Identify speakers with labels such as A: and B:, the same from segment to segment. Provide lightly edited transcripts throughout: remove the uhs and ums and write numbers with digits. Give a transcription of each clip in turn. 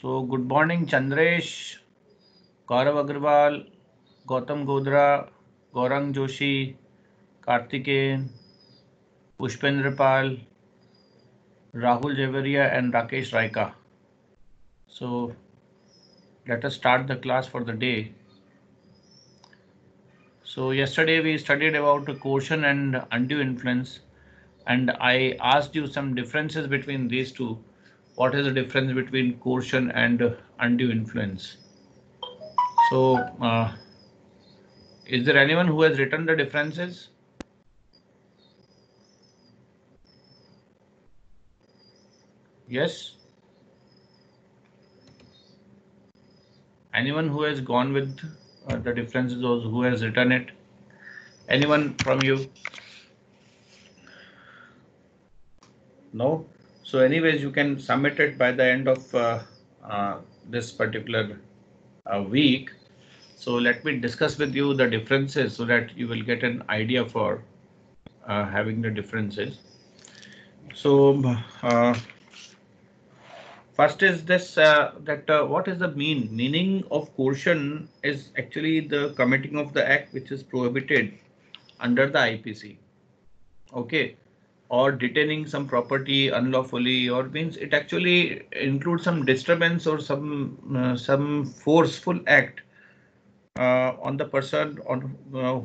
A: So good morning, Chandresh, Gaurav Agarwal, Gautam Godra, Gaurang Joshi, Karthikeyan, Pushpendra Pal, Rahul Javaria, and Rakesh Raika. So let us start the class for the day. So yesterday we studied about coercion and undue influence, and I asked you some differences between these two. What is the difference between coercion and undue influence? So, is there anyone who has written the differences? Yes. Anyone who has gone with the differences or who has written it? Anyone from you? No. So, anyways, you can submit it by the end of uh, this particular week. So, let me discuss with you the differences so that you will get an idea for having the differences. So, first is this that what is the meaning of coercion is actually the committing of the act which is prohibited under the IPC. Okay, or detaining some property unlawfully, or means it actually includes some disturbance or some forceful act on the person on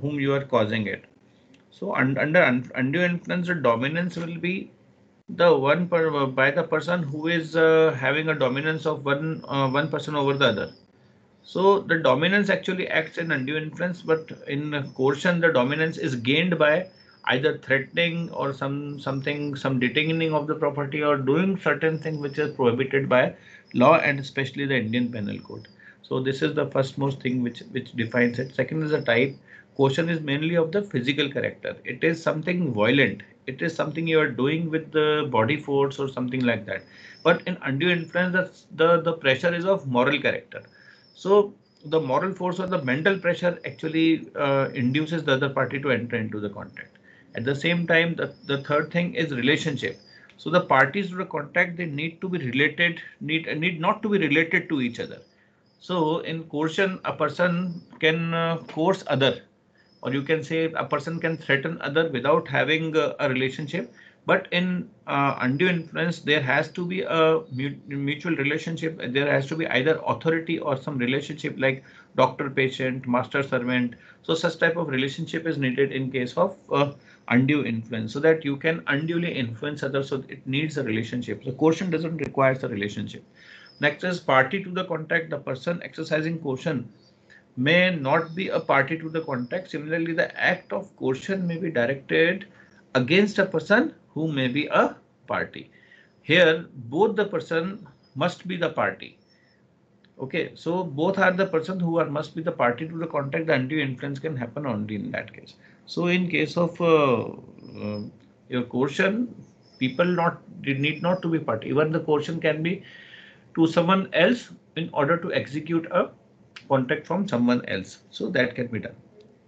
A: whom you are causing it. So under undue influence, the dominance will be the by the person who is having a dominance of one person over the other. So the dominance actually acts in undue influence, but in coercion, the dominance is gained by either threatening or some detaining of the property or doing certain thing which is prohibited by law and especially the Indian Penal Code. So this is the first most thing which defines it. Second is the type. Coercion is mainly of the physical character. It is something violent. It is something you are doing with the body force or something like that. But in undue influence, the pressure is of moral character. So the moral force or the mental pressure actually induces the other party to enter into the contract. At the same time, the third thing is relationship. So the parties to the contract, they need to be related, need not to be related to each other. So in coercion, a person can coerce other, or you can say a person can threaten other without having a relationship. But in undue influence, there has to be a mutual relationship. There has to be either authority or some relationship like doctor patient, master servant. So such type of relationship is needed in case of undue influence, so that you can unduly influence others. So it needs a relationship. So coercion doesn't require a relationship. Next is party to the contract. The person exercising coercion may not be a party to the contract. Similarly, the act of coercion may be directed against a person who may be a party. Here, both the person must be the party. Okay, so both are the person who are must be the party to the contract. The undue influence can happen only in that case. So, in case of your coercion, people not need not to be party. Even the coercion can be to someone else in order to execute a contract from someone else. So that can be done.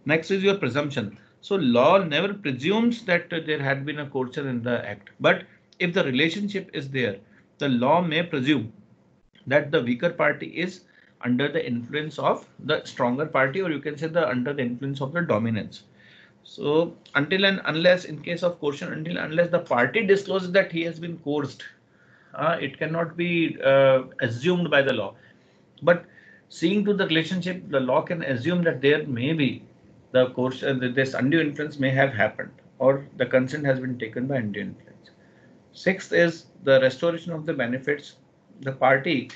A: Next is your presumption. So law never presumes that there had been a coercion in the act. But if the relationship is there, the law may presume that the weaker party is under the influence of the stronger party, or you can say the under the influence of the dominance. So until and unless, in case of coercion, until unless the party discloses that he has been coerced, it cannot be assumed by the law. But seeing to the relationship, the law can assume that there may be the course, this undue influence may have happened, or the consent has been taken by undue influence. Sixth is the restoration of the benefits. The party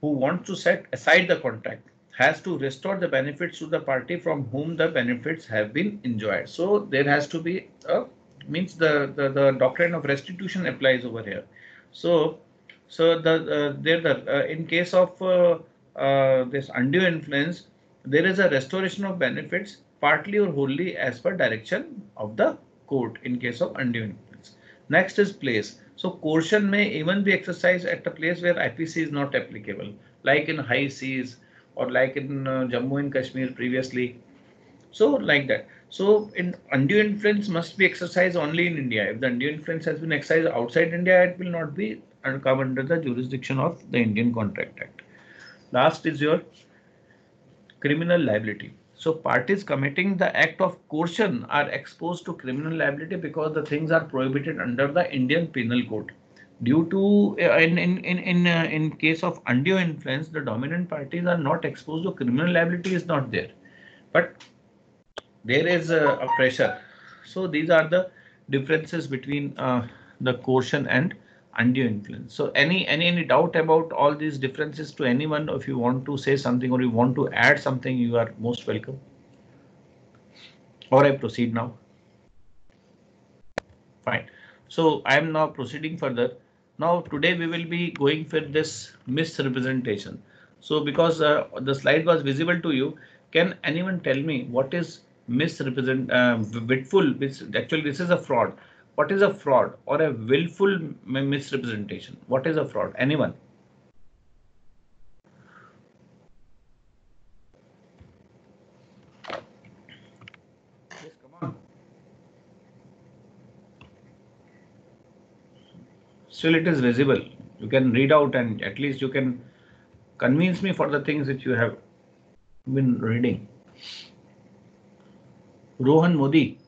A: who wants to set aside the contract has to restore the benefits to the party from whom the benefits have been enjoyed. So there has to be a means the doctrine of restitution applies over here. So the there the in case of this undue influence, there is a restoration of benefits partly or wholly as per direction of the court in case of undue influence. Next is place. So coercion may even be exercised at a place where IPC is not applicable, like in high seas or like in Jammu and Kashmir previously. So like that. So in undue influence must be exercised only in India. If the undue influence has been exercised outside India, it will not be come under the jurisdiction of the Indian Contract Act. Last is your criminal liability. So parties committing the act of coercion are exposed to criminal liability because the things are prohibited under the Indian Penal Code. Due to in case of undue influence, the dominant parties are not exposed to criminal liability is not there, but there is a pressure. So these are the differences between the coercion and undue influence. So any doubt about all these differences to anyone? If you want to say something or you want to add something, you are most welcome. Or I proceed now. Fine. So I am now proceeding further. Now today we will be going for this misrepresentation. So because the slide was visible to you, can anyone tell me what is willful? Actually, this is a fraud. What is a fraud or a willful misrepresentation? What is a fraud? Anyone? Yes, come on. Still, it is visible. You can read out and at least you can convince me for the things which you have been reading. Rohan Modi.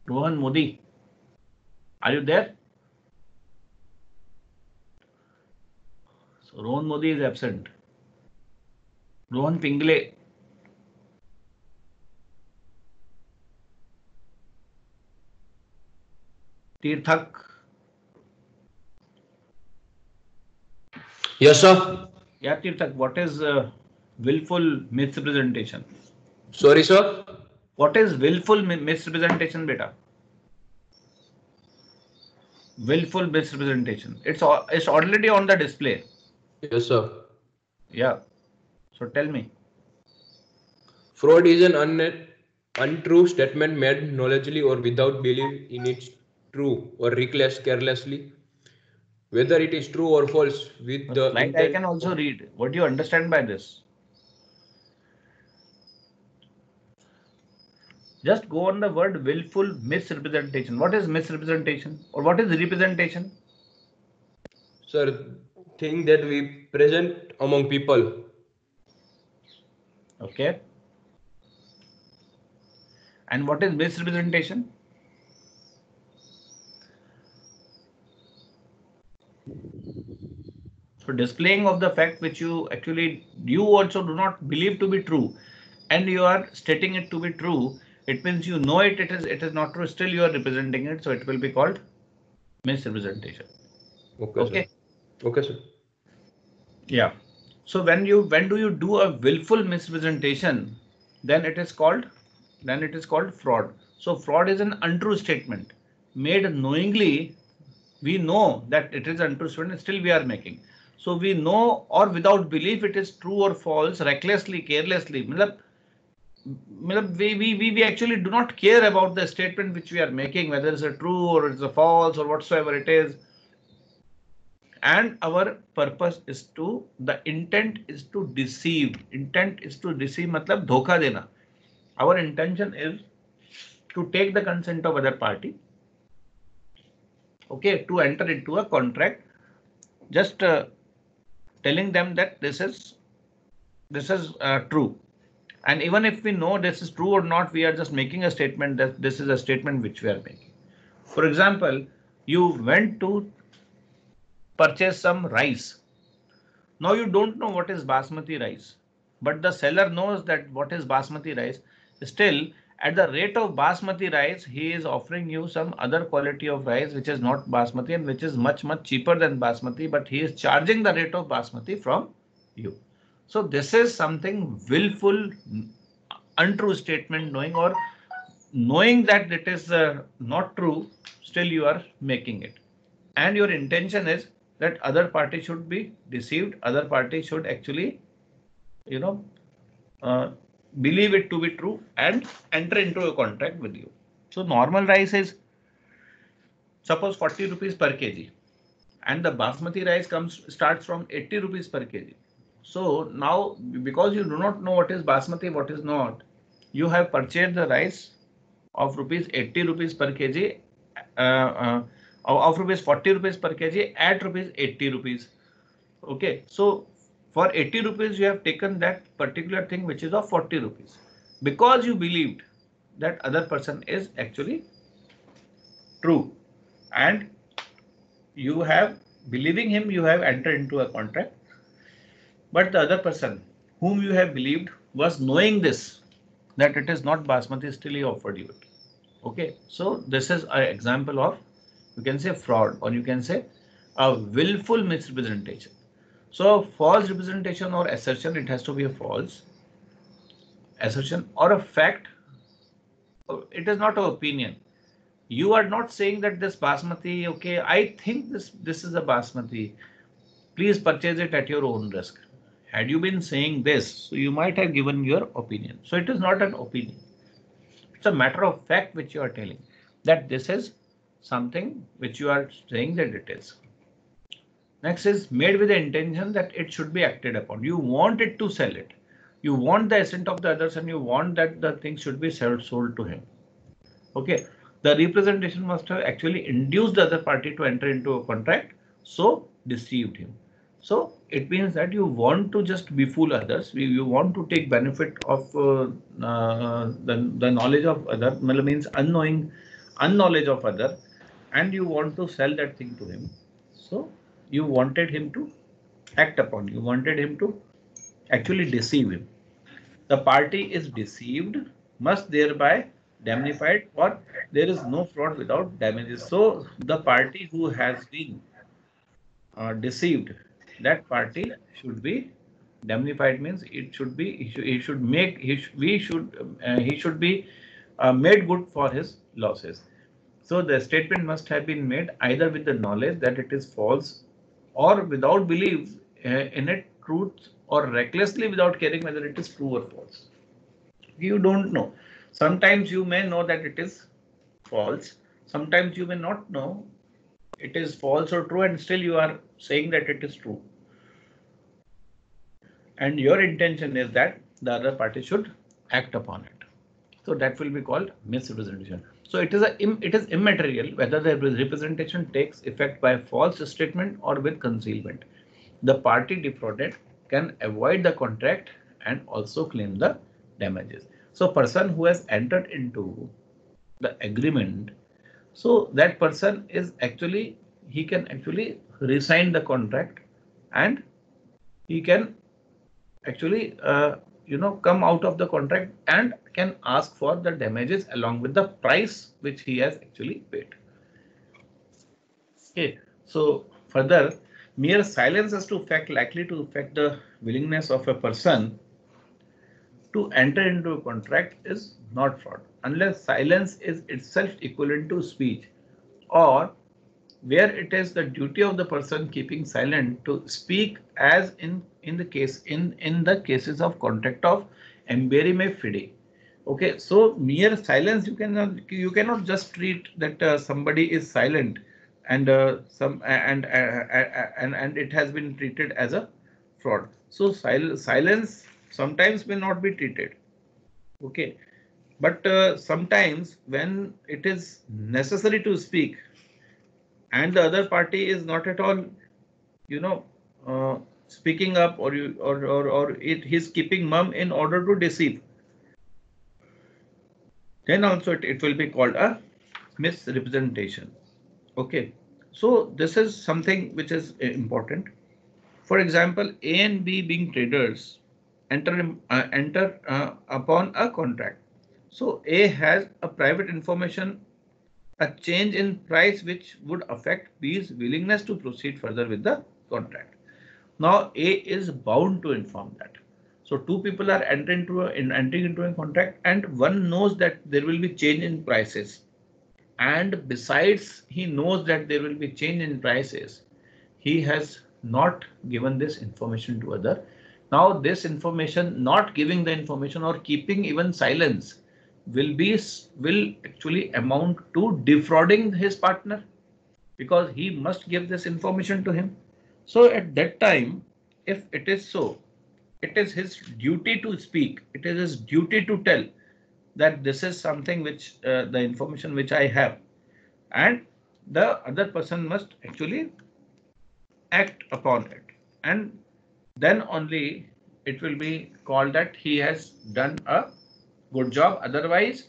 A: Rohan Modi. Are you there? So Rohan Modi is absent. Rohan Pingle. Tirthak.
B: Yes, sir.
A: Yeah, Tirthak, what is willful misrepresentation?
B: Sorry, sir.
A: What is willful misrepresentation, beta? Willful misrepresentation. It's already on the display.
B: Yes, sir.
A: Yeah. So tell me.
B: Fraud is an untrue statement made knowledgeably or without belief in its true or carelessly, whether it is true or false, with
A: The
B: the
A: slide I
B: intent
A: can also
B: of.
A: read. What do you understand by this? Just go on the word willful misrepresentation. What is misrepresentation or what is representation?
B: Sir, thing that we present among people.
A: Okay. And what is misrepresentation? So displaying of the fact which you also do not believe to be true, and you are stating it to be true. It means you know it is not true. Still you are representing it. So it will be called misrepresentation.
B: Okay, sir.
A: Okay.
B: Okay, sir.
A: Yeah. So when do you do a willful misrepresentation, then it is called fraud. So fraud is an untrue statement made knowingly. We know that it is untrue statement, still we are making. So we know or without belief it is true or false, recklessly, carelessly. We actually do not care about the statement which we are making, whether it's a true or it's a false or whatsoever it is. And our purpose is the intent is to deceive. Intent is to deceive, matlab dhoka dena. Our intention is to take the consent of other party, okay, to enter into a contract, just telling them that this is true. And even if we know this is true or not, we are just making a statement that this is a statement which we are making. For example, you went to purchase some rice. Now you don't know what is basmati rice, but the seller knows that what is basmati rice. Still, at the rate of basmati rice, he is offering you some other quality of rice which is not basmati and which is much cheaper than basmati, but he is charging the rate of basmati from you. So this is something willful, untrue statement, knowing that it is not true, still you are making it. And your intention is that other party should be deceived, other party should actually, you know, uh, believe it to be true and enter into a contract with you. So normal rice is suppose 40 rupees per kg, and the basmati rice starts from 80 rupees per kg. So now, because you do not know what is basmati, what is not, you have purchased the rice of rupees 80 rupees per kg, of rupees 40 rupees per kg at rupees 80 rupees. Okay, so for 80 rupees you have taken that particular thing which is of 40 rupees because you believed that other person is actually true, and you have believing him, you have entered into a contract, but the other person whom you have believed was knowing this, that it is not basmati, still he offered you it. Okay, so this is an example of, you can say, fraud, or you can say a willful misrepresentation. So false representation or assertion, it has to be a false assertion or a fact. It is not an opinion. You are not saying that this basmati, okay, I think this is a basmati, please purchase it at your own risk. Had you been saying this, so you might have given your opinion. So it is not an opinion. It's a matter of fact which you are telling, that this is something which you are saying that it is. Next is made with the intention that it should be acted upon. You want it to sell it. You want the assent of the others, and you want that the thing should be sold to him. Okay. The representation must have actually induced the other party to enter into a contract, so deceived him. So it means that you want to just befool others. You want to take benefit of the knowledge of other, means unknowledge of other, and you want to sell that thing to him. So you wanted him to act upon. You wanted him to actually deceive him. The party is deceived must thereby damnified, or there is no fraud without damages. So the party who has been deceived, that party should be damnified, means it should be, he should make, he should be made good for his losses. So the statement must have been made either with the knowledge that it is false, or without belief in it truth, or recklessly without caring whether it is true or false. You don't know. Sometimes you may know that it is false. Sometimes you may not know it is false or true, and still you are saying that it is true. And your intention is that the other party should act upon it. So that will be called misrepresentation. So it is immaterial whether the representation takes effect by false statement or with concealment. The party defrauded can avoid the contract and also claim the damages. So person who has entered into the agreement, so that person is actually, he can actually resign the contract, and he can actually come out of the contract and can ask for the damages along with the price which he has actually paid. Okay, so further, mere silence as to fact likely to affect the willingness of a person to enter into a contract is not fraud unless silence is itself equivalent to speech, or where it is the duty of the person keeping silent to speak, as in the cases of contract of emberime fide. Okay, so mere silence, you cannot just treat that somebody is silent and and it has been treated as a fraud. So silence sometimes may not be treated. Okay, but sometimes when it is necessary to speak, and the other party is not at all, speaking up, or he's keeping mum in order to deceive, then also it will be called a misrepresentation. Okay, so this is something which is important. For example, A and B being traders enter upon a contract. So A has a private information, a change in price which would affect B's willingness to proceed further with the contract. Now A is bound to inform that. So two people are entering into a contract, and one knows that there will be change in prices, and besides he knows that there will be change in prices, he has not given this information to other. Now this information, not giving the information or keeping even silence, will actually amount to defrauding his partner, because he must give this information to him. So at that time, if it is so, it is his duty to speak. It is his duty to tell that this is something which the information which I have, and the other person must actually act upon it, and then only it will be called that he has done a good job. Otherwise,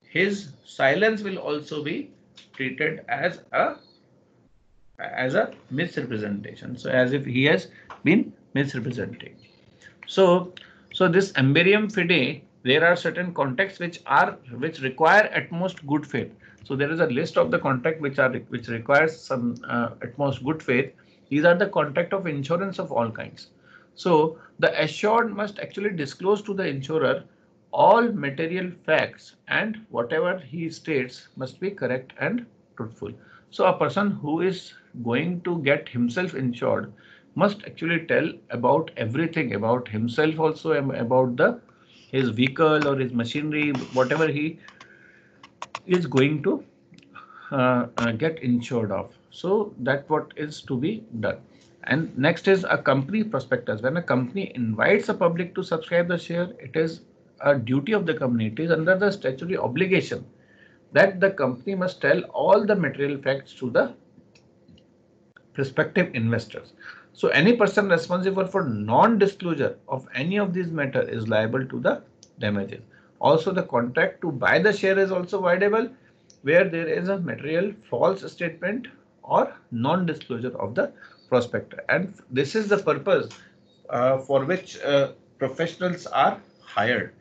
A: his silence will also be treated as a misrepresentation. So as if he has been misrepresented. So this Emberium fide, there are certain contexts which require at most good faith. So there is a list of the contract which requires some at most good faith. These are the contract of insurance of all kinds. So the assured must actually disclose to the insurer all material facts, and whatever he states must be correct and truthful. So a person who is going to get himself insured must actually tell about everything about himself, also about his vehicle or his machinery, whatever he is going to get insured of. So that what is to be done. And next is a company prospectus. When a company invites the public to subscribe the share, it is a duty of the company. It is under the statutory obligation that the company must tell all the material facts to the prospective investors. So any person responsible for non-disclosure of any of these matter is liable to the damages. Also, the contract to buy the share is also voidable where there is a material false statement or non-disclosure of the prospector. And this is the purpose for which professionals are hired.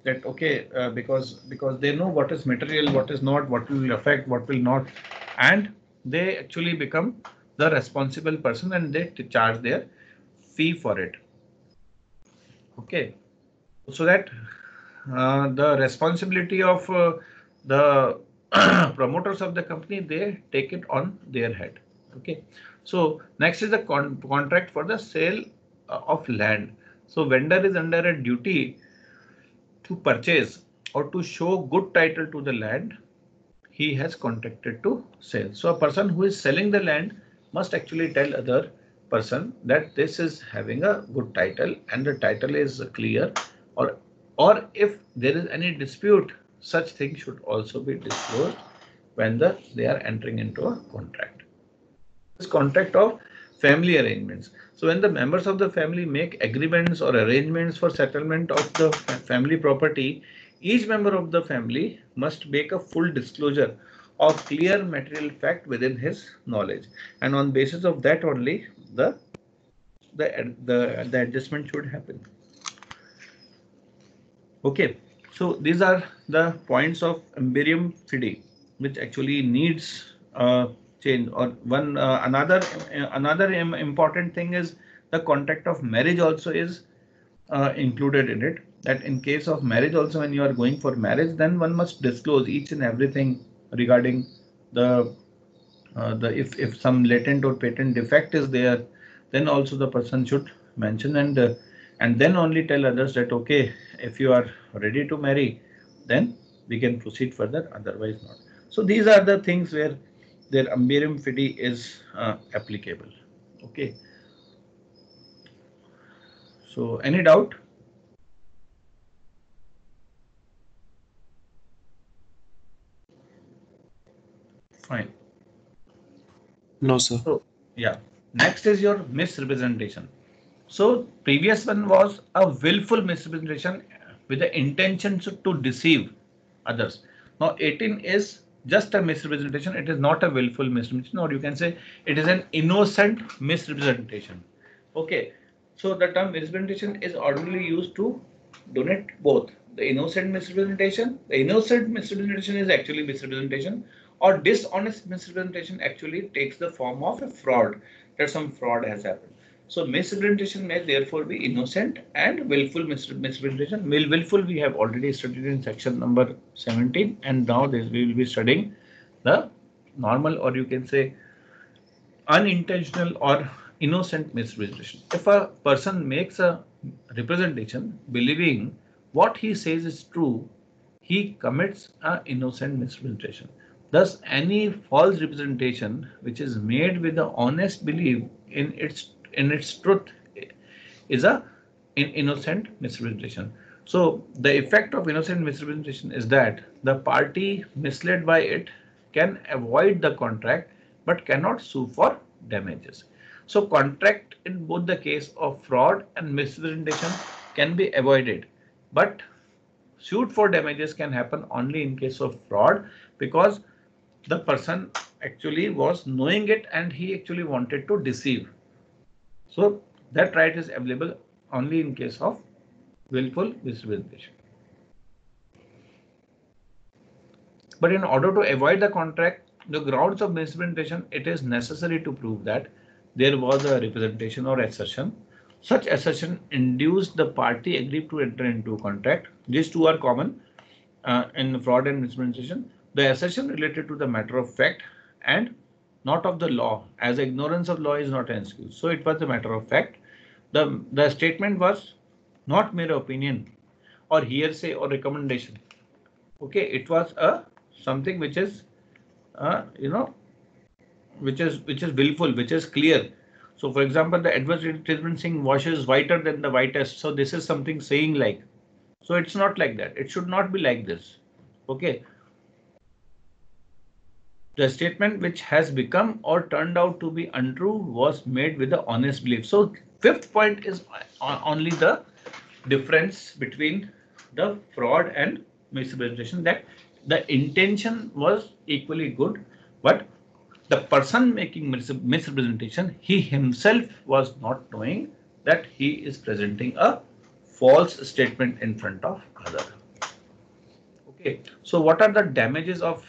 A: That okay, because they know what is material, what is not, what will affect, what will not, and they actually become the responsible person and they charge their fee for it. Okay, so that the responsibility of the promoters of the company, they take it on their head. Okay, so next is the contract for the sale of land. So vendor is under a duty to purchase or to show good title to the land he has contracted to sell. So a person who is selling the land must actually tell other person that this is having a good title and the title is clear, or if there is any dispute, such thing should also be disclosed when they are entering into a contract. This contract of family arrangements. So when the members of the family make agreements or arrangements for settlement of the family property, each member of the family must make a full disclosure of clear material fact within his knowledge, and on basis of that only the adjustment should happen. Okay, so these are the points of Emberium fide, which actually needs change. Or one another important thing is the contract of marriage also is included in it. That in case of marriage also, when you are going for marriage, then one must disclose each and everything regarding the if some latent or patent defect is there, then also the person should mention, and then only tell others that okay, if you are ready to marry, then we can proceed further, otherwise not. So these are the things where their Emberium fide is applicable. Okay. So any doubt? Fine.
C: No, sir.
A: So yeah, next is your misrepresentation. So previous one was a willful misrepresentation with the intention to deceive others. Now 18 is just a misrepresentation. It is not a willful misrepresentation, or you can say it is an innocent misrepresentation. Okay. So the term misrepresentation is ordinarily used to denote both the innocent misrepresentation. The innocent misrepresentation is actually misrepresentation, or dishonest misrepresentation actually takes the form of a fraud, that some fraud has happened. So misrepresentation may therefore be innocent and willful misrepresentation. Willful we have already studied in section number 17, and now we will be studying the normal, or you can say unintentional or innocent misrepresentation. If a person makes a representation believing what he says is true, he commits an innocent misrepresentation. Thus, any false representation which is made with the honest belief in its truth is a innocent misrepresentation. So the effect of innocent misrepresentation is that the party misled by it can avoid the contract but cannot sue for damages. So contract in both the case of fraud and misrepresentation can be avoided, but suit for damages can happen only in case of fraud, because the person actually was knowing it and he actually wanted to deceive. So that right is available only in case of willful misrepresentation. But in order to avoid the contract, the grounds of misrepresentation, it is necessary to prove that there was a representation or assertion. Such assertion induced the party agreed to enter into contract. These two are common in fraud and misrepresentation. The assertion related to the matter of fact and not of the law, as ignorance of law is not an excuse. So it was a matter of fact. The statement was not mere opinion or hearsay or recommendation. Okay, it was a something which is which is willful, which is clear. So for example, the advertisement saying washes whiter than the whitest. So this is something saying like, so it's not like that. It should not be like this. Okay. The statement which has become or turned out to be untrue was made with the honest belief. So fifth point is only the difference between the fraud and misrepresentation, that the intention was equally good, but the person making misrepresentation, he himself was not knowing that he is presenting a false statement in front of other. Okay, so what are the damages of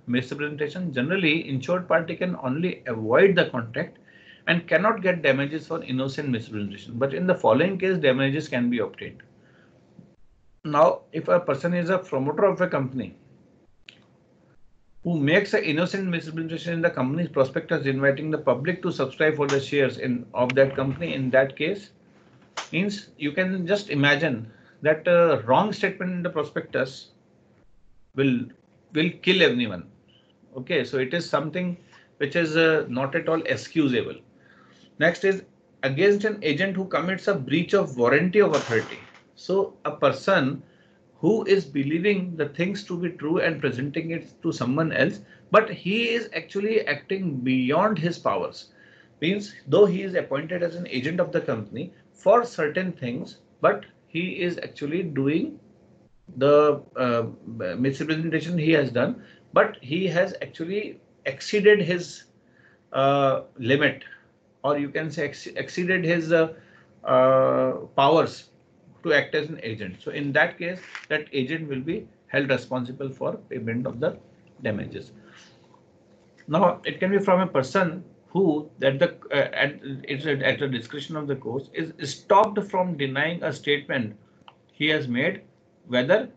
A: misrepresentation? Generally, insured party can only avoid the contract and cannot get damages for innocent misrepresentation. But in the following case, damages can be obtained. Now, if a person is a promoter of a company who makes an innocent misrepresentation in the company's prospectus inviting the public to subscribe for the shares of that company, in that case, means you can just imagine that a wrong statement in the prospectus will kill everyone. Okay, so it is something which is not at all excusable. Next is against an agent who commits a breach of warranty of authority. So a person who is believing the things to be true and presenting it to someone else, but he is actually acting beyond his powers. Means though he is appointed as an agent of the company for certain things, but he is actually doing the misrepresentation he has done, but he has actually exceeded his limit, or you can say exceeded his powers to act as an agent. So in that case, that agent will be held responsible for payment of the damages. Now it can be from a person who that the at the discretion of the court is stopped from denying a statement he has made, whether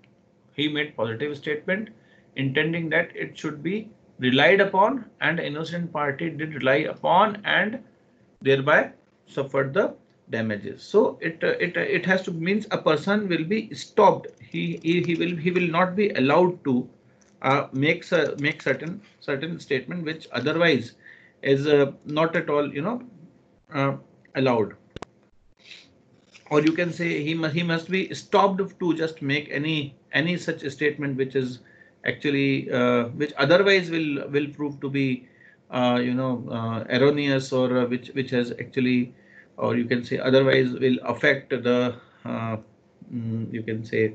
A: he made positive statement intending that it should be relied upon and the innocent party did rely upon and thereby suffered the damages. So it has to means a person will be stopped. He will not be allowed to make certain statement which otherwise is not at all allowed. Or you can say he must be stopped to just make any such statement which is actually which otherwise will prove to be erroneous, or which has actually, or you can say otherwise will affect the you can say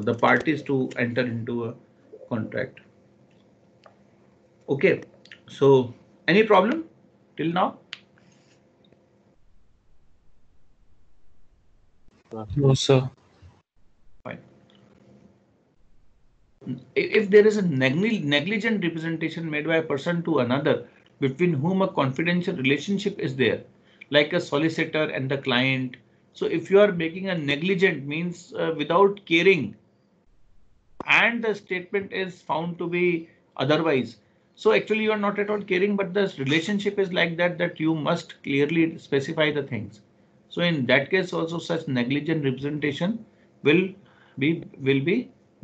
A: the parties to enter into a contract. Okay, so any problem till now?
C: No, sir.
A: Fine. If there is a negligent representation made by a person to another between whom a confidential relationship is there, like a solicitor and the client. So if you are making a negligent, means without caring, and the statement is found to be otherwise, so actually you are not at all caring, but the relationship is like that you must clearly specify the things. So in that case also such negligent representation will be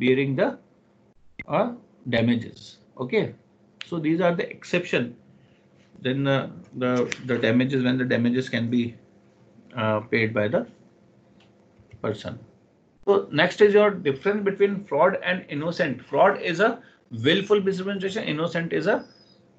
A: bearing the damages. Okay, so these are the exception. Then the damages, when the damages can be paid by the person. So next is your difference between fraud and innocent. Fraud is a willful misrepresentation. Innocent is a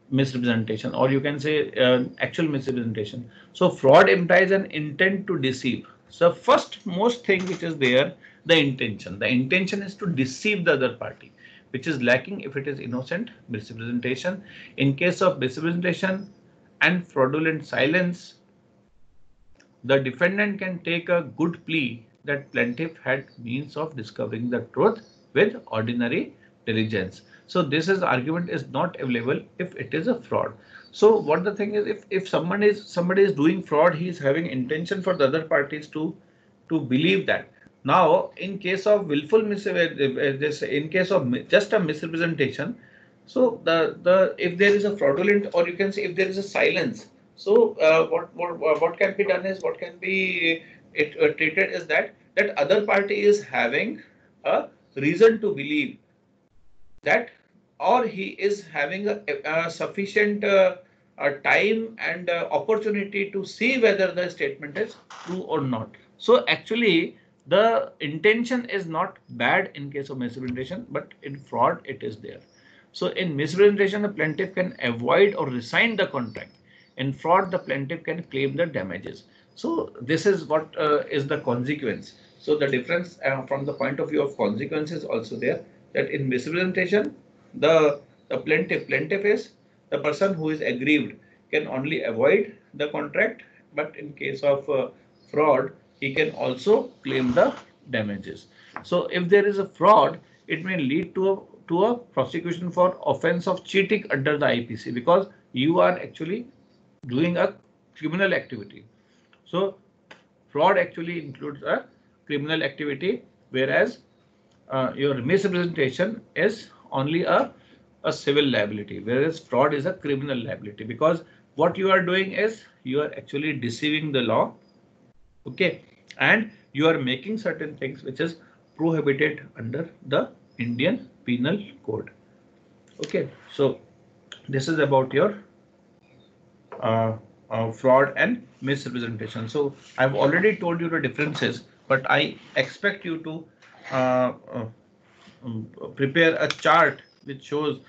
A: misrepresentation, or you can say actual misrepresentation. So fraud implies an intent to deceive. So first most thing which is there, the intention. The intention is to deceive the other party, which is lacking if it is innocent misrepresentation. In case of misrepresentation and fraudulent silence, the defendant can take a good plea that plaintiff had means of discovering the truth with ordinary diligence. So this is argument is not available if it is a fraud. So what the thing is, if somebody is doing fraud, he is having intention for the other parties to believe that. Now, in case of willful in case of just a misrepresentation, so the if there is a fraudulent, or you can say if there is a silence, so what can be done is, what can be treated is that other party is having a reason to believe that, or he is having a sufficient time and opportunity to see whether the statement is true or not. So actually, the intention is not bad in case of misrepresentation, but in fraud it is there. So in misrepresentation, the plaintiff can avoid or resign the contract. In fraud, the plaintiff can claim the damages. So this is what is the consequence. So the difference from the point of view of consequence is also there, that in misrepresentation, the plaintiff is the person who is aggrieved, can only avoid the contract, but in case of fraud, he can also claim the damages. So if there is a fraud, it may lead to a prosecution for offense of cheating under the IPC, because you are actually doing a criminal activity. So fraud actually includes a criminal activity, whereas your misrepresentation is only a civil liability, whereas fraud is a criminal liability, because what you are doing is you are actually deceiving the law, okay, and you are making certain things which is prohibited under the Indian Penal Code. Okay, so this is about your fraud and misrepresentation. So I've already told you the differences, but I expect you to uh, uh, prepare a chart which shows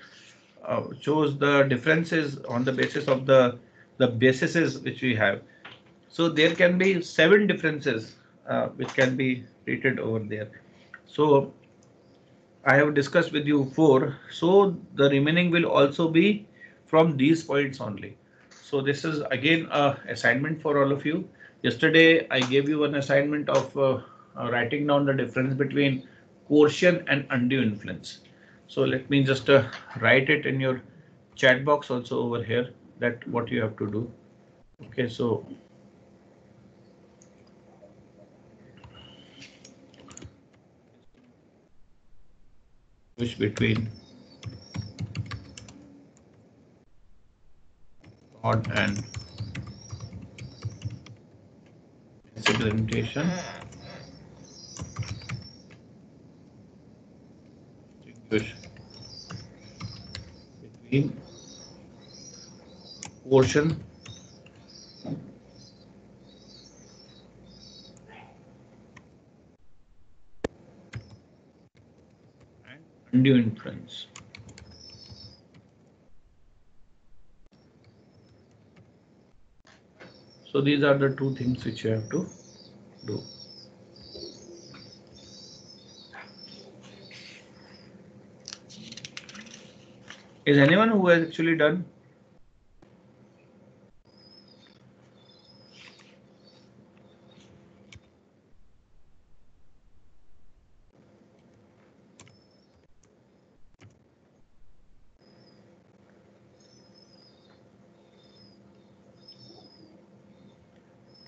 A: the differences on the basis of the bases which we have. So there can be 7 differences which can be treated over there. So I have discussed with you 4. So the remaining will also be from these points only. So this is again a assignment for all of you. Yesterday I gave you an assignment of writing down the difference between coercion and undue influence. So let me just write it in your chat box also over here, that what you have to do. Okay, so which between fraud and misrepresentation, distinguish between coercion and undue influence. So these are the 2 things which you have to do. Is anyone who has actually done?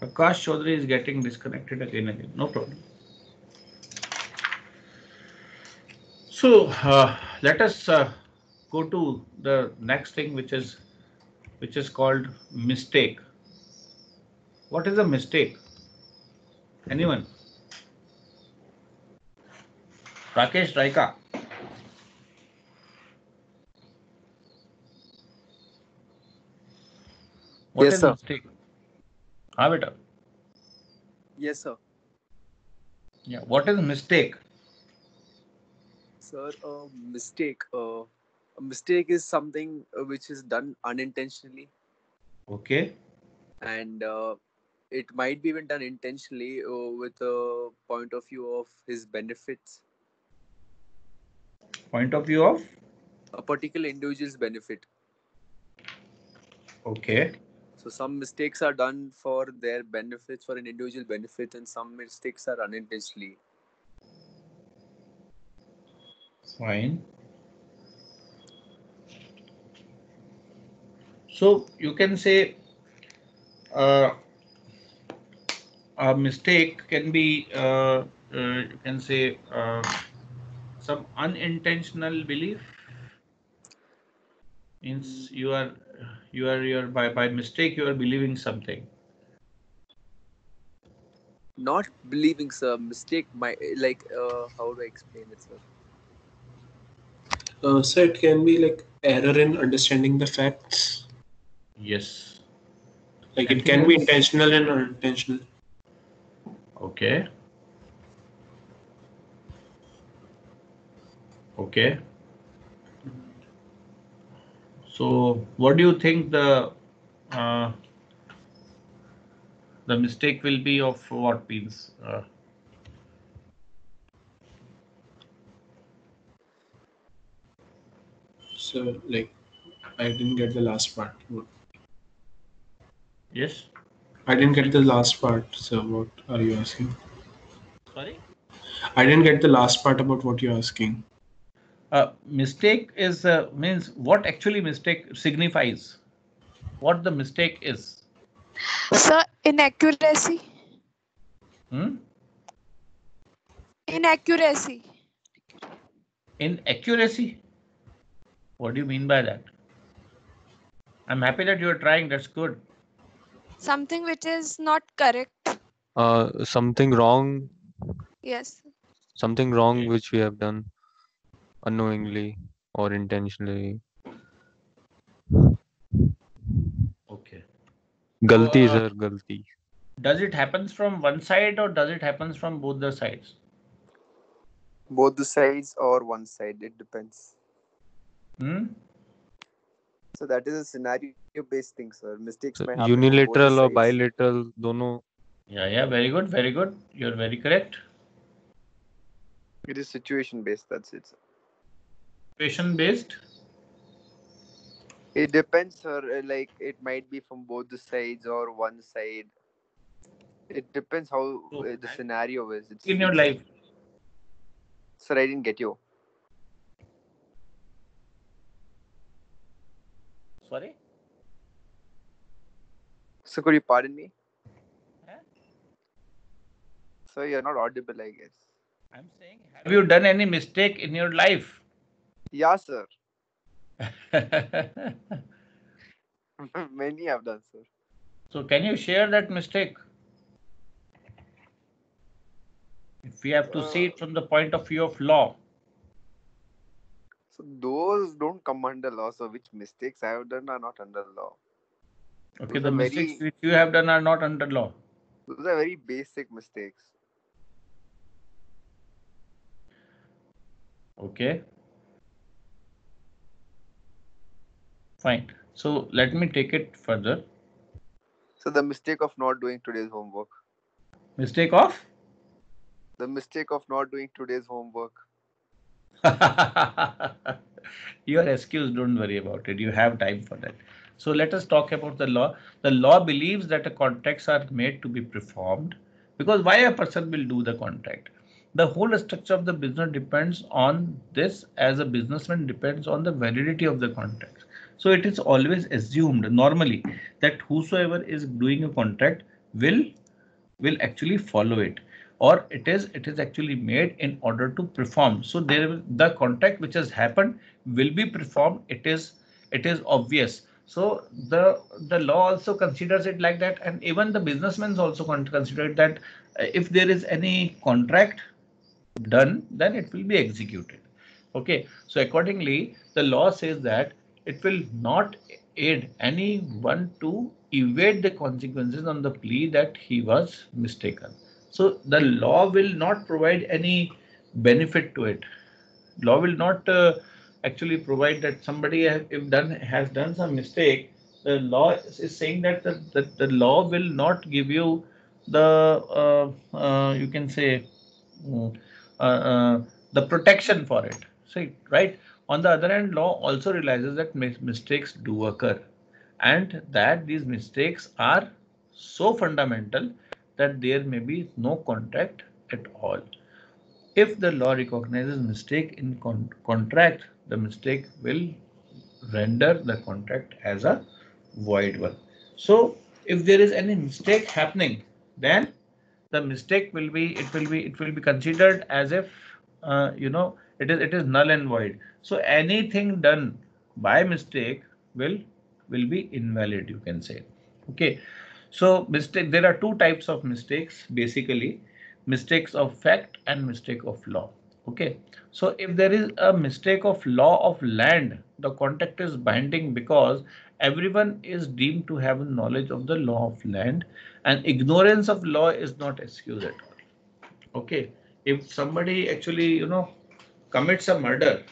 A: Prakash Chaudhary is getting disconnected again. No problem. So let us go to the next thing, which is called mistake. What is a mistake? Anyone? Rakesh Raika. What
D: Yes,
A: is
D: sir.
A: mistake? हाँ बेटा.
D: Yes, sir.
A: Yeah. What is mistake?
D: Sir, a mistake is something which is done unintentionally,
A: Okay.
D: and it might be even done intentionally with a point of view of his benefits,
A: Point of view of.
D: a particular individual's benefit.
A: Okay.
D: So some mistakes are done for their benefits, for an individual benefit, and some mistakes are unintentionally.
A: Fine. So you can say a mistake can be you can say some unintentional belief means you are by mistake you are believing something.
D: Not believing, sir. Mistake, my like. How do I explain it, sir?
C: So it can be like error in understanding the facts.
A: Yes.
C: Like it
A: Anything
C: can be
A: else?
C: intentional and unintentional.
A: Okay. Okay. So what do you think uh, the mistake will be of what means?
C: So like I didn't get the last part.
A: Yes.
C: I didn't get the last part. So what are you asking?
A: Sorry.
C: I didn't get the last part about what you're asking.
A: Mistake is means what actually mistake signifies. What the mistake is.
E: Sir, inaccuracy.
A: Hmm?
E: Inaccuracy.
A: Inaccuracy. What do you mean by that? I'm happy that you are trying. That's good.
E: Something which is not correct.
F: Something wrong.
E: Yes.
F: Something wrong
A: Okay.
F: which we have done unknowingly or intentionally.
A: Okay.
F: Galti,
A: So,
F: sir, galti.
A: does it happens from one side or does it happens from both the sides?
D: Both the sides or one side, it depends.
A: Hmm?
D: So that is a scenario-based thing, sir. Mistakes may
F: So
D: happen from both the
F: unilateral or
D: sides.
F: bilateral, dono.
A: Yeah. Very good. Very good. You're very correct.
D: It is situation-based. That's it, sir.
A: Situation based.
D: It depends, sir. Like it might be from both the sides or one side. It depends how
A: So,
D: the scenario is.
A: in your life.
D: Sir, I didn't get you.
A: Sorry.
D: So could you pardon me?
A: Huh?
D: Sir, you're not audible, I guess.
A: I'm saying, have you done any mistake in your life?
D: Yeah, sir. Many have done, sir.
A: So can you share that mistake? If we have to see it from the point of view of law.
D: So those don't come under law. So which mistakes I have done are not under law.
A: Okay,
D: Those
A: the
D: are
A: mistakes
D: very,
A: which you have done are not under law.
D: those are very basic mistakes.
A: Okay. Fine. So let me take it further.
D: So the mistake of not doing today's homework.
A: Mistake of?
D: The mistake of not doing today's homework.
A: Your excuse, don't worry about it. You have time for that. So let us talk about the law. The law believes that the contracts are made to be performed because why a person will do the contract? The whole structure of the business depends on this, as a businessman depends on the validity of the contract. So it is always assumed normally that whosoever is doing a contract will actually follow it, or it is actually made in order to perform. So the contract which has happened will be performed. It is obvious. So the law also considers it like that, and even the businessmen also consider it that if there is any contract done, then it will be executed. Okay, so accordingly, the law says that it will not aid anyone to evade the consequences on the plea that he was mistaken. So the law will not provide any benefit to it. Law will not actually provide that somebody has done some mistake. The law is saying that the law will not give you the you can say mm, uh, uh, the protection for it. See, right? On the other hand, law also realizes that mistakes do occur, and that these mistakes are so fundamental that there may be no contract at all. If the law recognizes mistake in contract, the mistake will render the contract as a void one. So if there is any mistake happening, then the mistake will be considered as if it is null and void. So anything done by mistake will be invalid, you can say. Okay. So mistake, there are two types of mistakes basically: mistakes of fact and mistake of law. Okay. So if there is a mistake of law of land, the contract is binding because everyone is deemed to have knowledge of the law of land, and ignorance of law is not excuse at all. Okay. If somebody actually, commits a murder,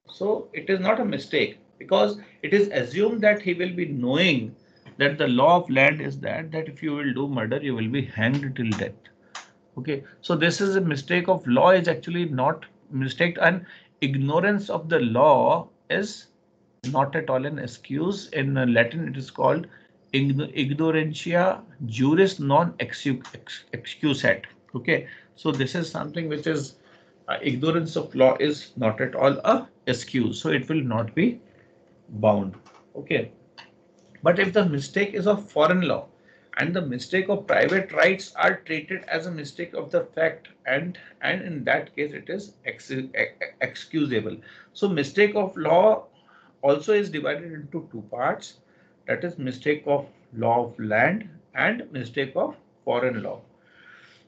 A: so it is not a mistake because it is assumed that he will be knowing that the law of land is that if you will do murder, you will be hanged till death. Okay, so this is a mistake of law is actually not mistake, and ignorance of the law is not at all an excuse. In Latin, it is called ignorantia juris non excusat. Okay, so this is something which is ignorance of law is not at all a excuse, so it will not be bound. Okay, but if the mistake is of foreign law and the mistake of private rights are treated as a mistake of the fact, and in that case it is excusable. So mistake of law also is divided into two parts, that is mistake of law of land and mistake of foreign law.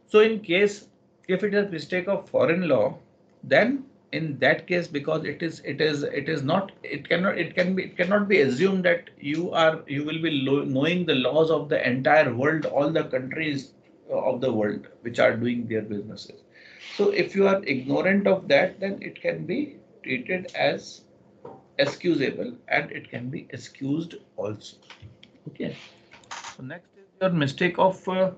A: So in case if it is mistake of foreign law, then in that case, because it is not, it cannot be assumed that you will be knowing the laws of the entire world, all the countries of the world which are doing their businesses. So if you are ignorant of that, then it can be treated as excusable and it can be excused also. Okay. So next is your mistake of foreign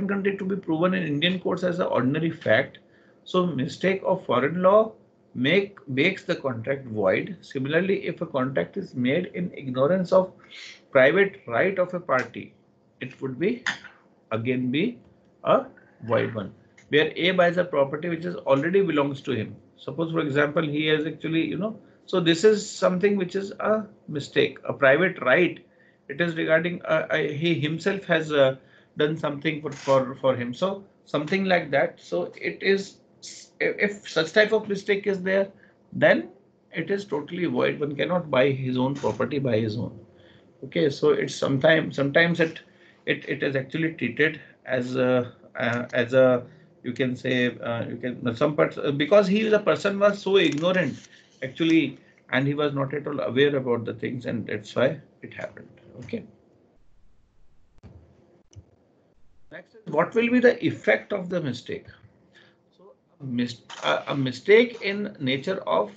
A: country to be proven in Indian courts as an ordinary fact. So mistake of foreign law makes the contract void. Similarly, if a contract is made in ignorance of private right of a party, it would be again be a void one, where A buys a property which is already belongs to him. Suppose, for example, he has actually, so this is something which is a mistake, a private right. It is regarding he himself has done something for him. So something like that. So it is, if such type of mistake is there, then it is totally void. One cannot buy his own property by his own. Okay, so it's sometimes it is actually treated as a, you can say, you can some parts because he is a person was so ignorant actually, and he was not at all aware about the things, and that's why it happened. Okay. Next is what will be the effect of the mistake. So a mistake in nature of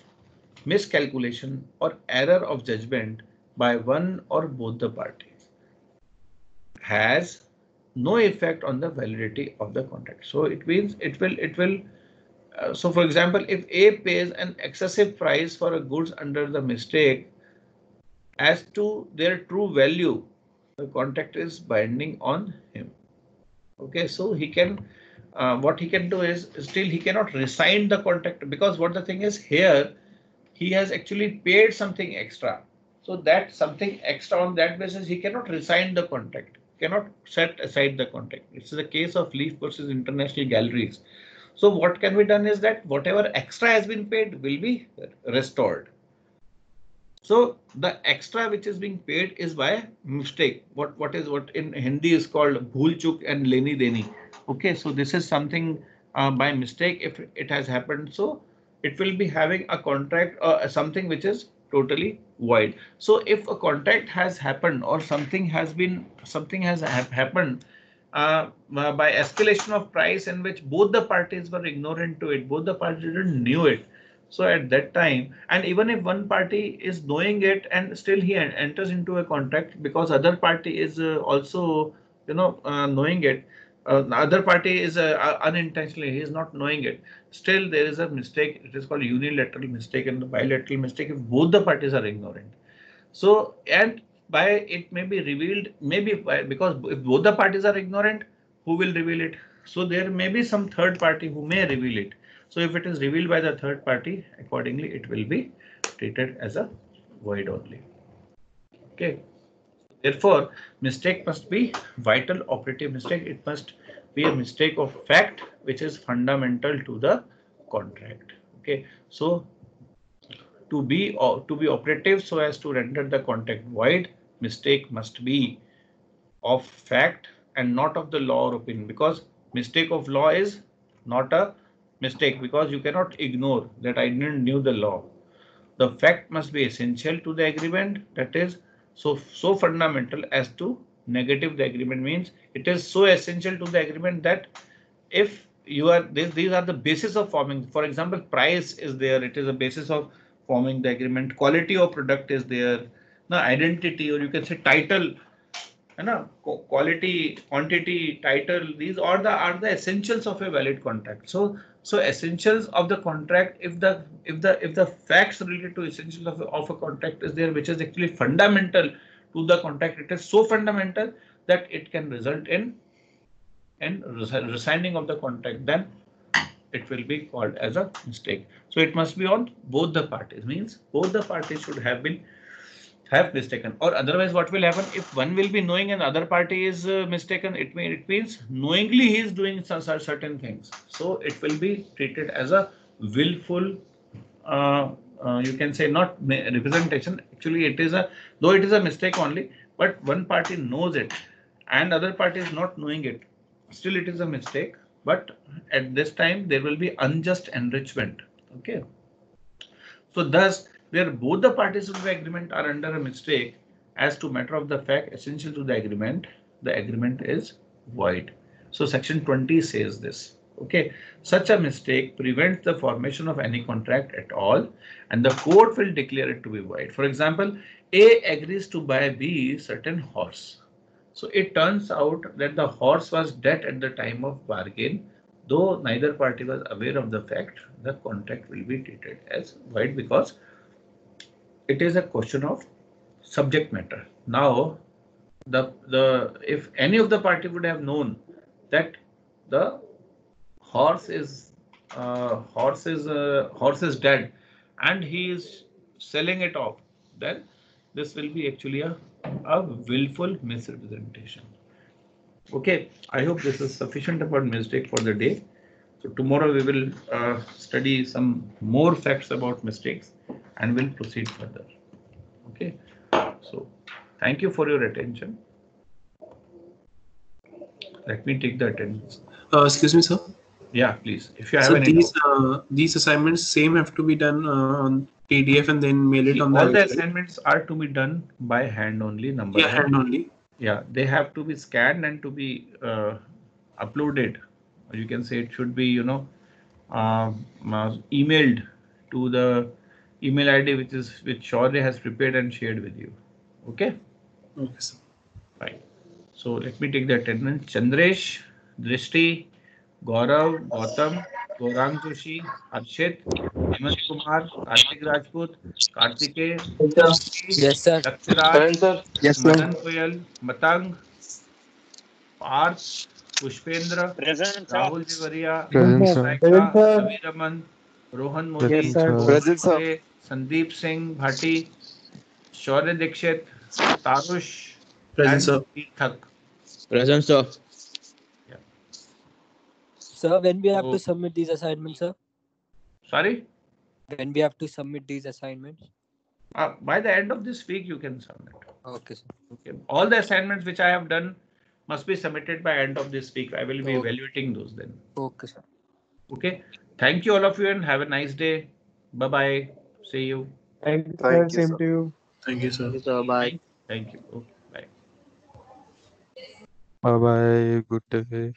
A: miscalculation or error of judgment by one or both the parties has no effect on the validity of the contract. So it means it will so for example, if A pays an excessive price for a goods under the mistake, as to their true value, the contract is binding on him. Okay, so he can what he can do is still he cannot resign the contract, because what the thing is here, he has actually paid something extra. So that something extra, on that basis he cannot resign the contract, cannot set aside the contract. It's the case of Leaf versus International Galleries. So what can be done is that whatever extra has been paid will be restored. So the extra which is being paid is by mistake. What in Hindi is called bhool chuk and leni deni. Okay, so this is something by mistake if it has happened. So it will be having a contract or something which is totally void. So if a contract has happened or something has happened by escalation of price in which both the parties were ignorant to it, both the parties didn't knew it. So at that time, and even if one party is knowing it and still he enters into a contract because other party is also, knowing it, the other party is unintentionally, he is not knowing it. Still, there is a mistake. It is called unilateral mistake and the bilateral mistake if both the parties are ignorant. So, and by it may be revealed, maybe because if both the parties are ignorant, who will reveal it? So there may be some third party who may reveal it. So if it is revealed by the third party, accordingly, it will be treated as a void only. Okay. Therefore, mistake must be vital operative mistake. It must be a mistake of fact, which is fundamental to the contract. Okay. So to be operative so as to render the contract void, mistake must be of fact and not of the law or opinion, because mistake of law is not a mistake because you cannot ignore that I didn't knew the law. The fact must be essential to the agreement, that is so fundamental as to negative the agreement, means it is so essential to the agreement that if you are these are the basis of forming. For example, price is there, it is a basis of forming the agreement. Quality of product is there, now identity, or you can say title, quality, quantity, title, these are the essentials of a valid contract. So essentials of the contract, if the facts related to essentials of a contract is there, which is actually fundamental to the contract, it is so fundamental that it can result in resigning of the contract, then it will be called as a mistake. So it must be on both the parties, means both the parties should have mistaken, or otherwise what will happen if one will be knowing and other party is mistaken, it means knowingly he is doing certain things, so it will be treated as a willful, you can say not representation, actually it is a, though it is a mistake only, but one party knows it and other party is not knowing it, still it is a mistake, but at this time there will be unjust enrichment. Okay, so thus, where both the parties of the agreement are under a mistake as to matter of the fact essential to the agreement is void. So section 20 says this. Okay, such a mistake prevents the formation of any contract at all, and the court will declare it to be void. For example, A agrees to buy B certain horse. So it turns out that the horse was dead at the time of bargain. Though neither party was aware of the fact, the contract will be treated as void because it is a question of subject matter. Now, if any of the party would have known that the horse is dead and he is selling it off, then this will be actually a willful misrepresentation. Okay, I hope this is sufficient about mistake for the day. So tomorrow we will study some more facts about mistakes and we'll proceed further. Okay, so thank you for your attention. Let me take the attendance.
C: Excuse me, sir.
A: Yeah, please. If you have
C: So
A: any
C: these assignments same have to be done on PDF and then mail it on
A: all
C: the
A: the
C: website.
A: assignments are to be done by hand only. Number
C: Yeah,
A: one.
C: hand only.
A: Yeah, they have to be scanned and to be uploaded. You can say it should be, emailed to the email ID which Shaurya has prepared and shared with you. Okay.
C: Okay, sir.
A: Right. So let me take the attendance. Chandresh, Drishti, Gaurav, Gautam, Gaurang Joshi, Arshit, Hemant Kumar, Kartik Rajput, Kartike,
G: Yes, sir.
A: Lakshiraj,
G: Yes, sir.
A: Madan Koyal, Matang, Parth, Pushpendra, Rahul Jivaria,
F: Present, sir.
A: Saika, Ravi Raman, Rohan Modi,
F: Present, sir.
G: Present, sir.
A: Bhole, Sandeep Singh Bhati, Shaurya Dikshit, Tarush,
C: Present,
A: and
C: sir.
A: Deepak.
G: Present, sir.
A: Yeah.
G: Sir, when we have
A: So-
G: to submit these assignments, sir?
A: Sorry?
G: When we have to submit these assignments?
A: By the end of this week, you can submit.
G: Okay, sir.
A: Okay. All the assignments which I have done must be submitted by end of this week. I will be
G: Okay.
A: evaluating those then.
G: Okay, sir.
A: Okay. Thank you all of you and have a nice day. Bye-bye. See you.
H: Thank you, sir.
D: Thank you,
H: Same
D: sir.
H: to you.
C: Thank you, sir.
G: Sir, bye.
A: Thank you. Okay. Bye.
F: Bye bye. Good day.